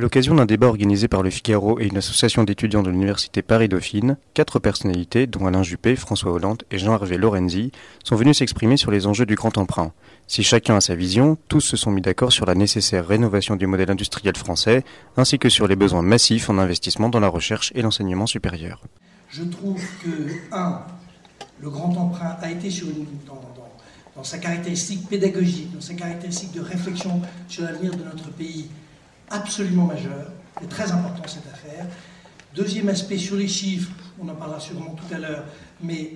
À l'occasion d'un débat organisé par Le Figaro et une association d'étudiants de l'université Paris-Dauphine, 4 personnalités, dont Alain Juppé, François Hollande et Jean-Hervé Lorenzi, sont venus s'exprimer sur les enjeux du grand emprunt. Si chacun a sa vision, tous se sont mis d'accord sur la nécessaire rénovation du modèle industriel français, ainsi que sur les besoins massifs en investissement dans la recherche et l'enseignement supérieur. Je trouve que, le grand emprunt a été dans sa caractéristique pédagogique, dans sa caractéristique de réflexion sur l'avenir de notre pays, absolument majeur. C'est très important cette affaire. Deuxième aspect, sur les chiffres, on en parlera sûrement tout à l'heure, mais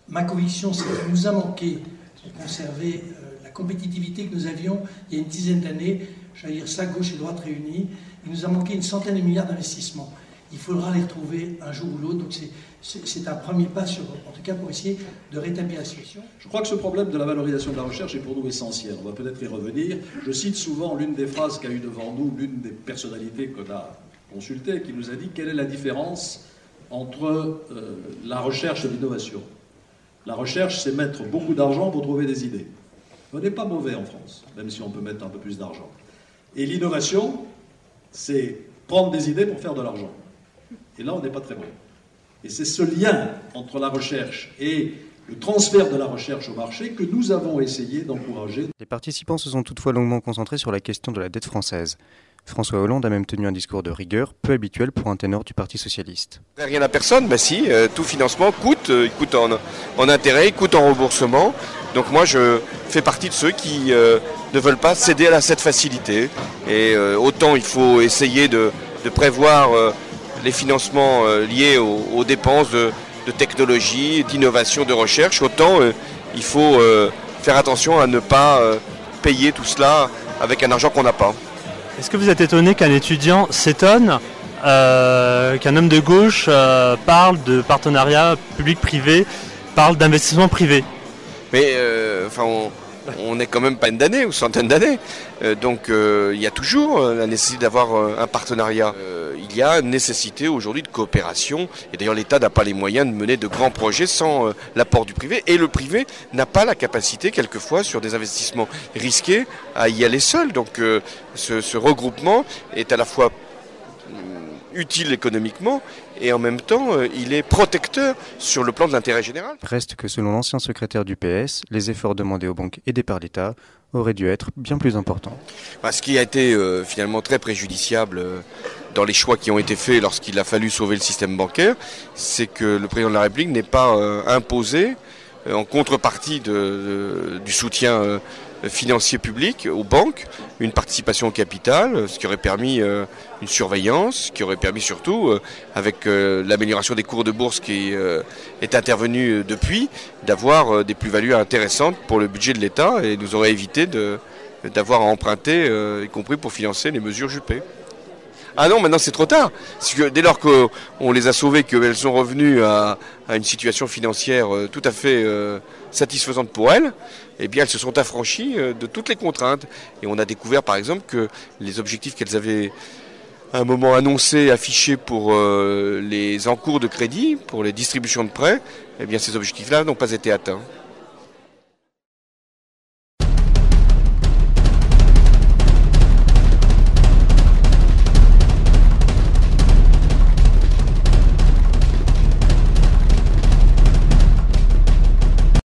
ma conviction, c'est qu'il nous a manqué pour conserver la compétitivité que nous avions il y a une dizaine d'années, j'allais dire ça, gauche et droite réunies, il nous a manqué une centaine de milliards d'investissements. Il faudra les retrouver un jour ou l'autre, donc c'est un premier pas, en tout cas pour essayer de rétablir la situation. Je crois que ce problème de la valorisation de la recherche est pour nous essentiel. On va peut-être y revenir. Je cite souvent l'une des phrases qu'a eu devant nous l'une des personnalités qu'on a consultées, qui nous a dit quelle est la différence entre la recherche et l'innovation. La recherche, c'est mettre beaucoup d'argent pour trouver des idées. On n'est pas mauvais en France, même si on peut mettre un peu plus d'argent. Et l'innovation, c'est prendre des idées pour faire de l'argent. Et là, on n'est pas très bon. Et c'est ce lien entre la recherche et le transfert de la recherche au marché que nous avons essayé d'encourager. Les participants se sont toutefois longuement concentrés sur la question de la dette française. François Hollande a même tenu un discours de rigueur, peu habituel pour un ténor du Parti socialiste. Rien à personne, bah si, tout financement coûte, il coûte en intérêt, il coûte en remboursement. Donc moi je fais partie de ceux qui ne veulent pas céder à cette facilité. Et autant il faut essayer de prévoir les financements liés aux dépenses de technologie, d'innovation, de recherche, autant il faut faire attention à ne pas payer tout cela avec un argent qu'on n'a pas. Est-ce que vous êtes étonné qu'un étudiant s'étonne qu'un homme de gauche parle de partenariat public-privé, parle d'investissement privé? Mais on n'est quand même pas une d'années ou centaines d'années. Donc il y a toujours la nécessité d'avoir un partenariat. Il y a une nécessité aujourd'hui de coopération. Et d'ailleurs l'État n'a pas les moyens de mener de grands projets sans l'apport du privé. Et le privé n'a pas la capacité quelquefois sur des investissements risqués à y aller seul. Donc ce regroupement est à la fois utile économiquement et en même temps il est protecteur sur le plan de l'intérêt général. Reste que selon l'ancien secrétaire du PS, les efforts demandés aux banques aidées par l'État auraient dû être bien plus importants. Ce qui a été finalement très préjudiciable dans les choix qui ont été faits lorsqu'il a fallu sauver le système bancaire, c'est que le président de la République n'est pas imposé en contrepartie du soutien financier public aux banques, une participation au capital, ce qui aurait permis une surveillance, ce qui aurait permis surtout, avec l'amélioration des cours de bourse qui est intervenue depuis, d'avoir des plus-values intéressantes pour le budget de l'État et nous aurait évité d'avoir à emprunter, y compris pour financer les mesures Juppé. Ah non, maintenant c'est trop tard. Parce que dès lors qu'on les a sauvées, qu'elles sont revenues à une situation financière tout à fait satisfaisante pour elles, eh bien elles se sont affranchies de toutes les contraintes. Et on a découvert par exemple que les objectifs qu'elles avaient à un moment annoncés, affichés pour les encours de crédit, pour les distributions de prêts, eh bien ces objectifs-là n'ont pas été atteints.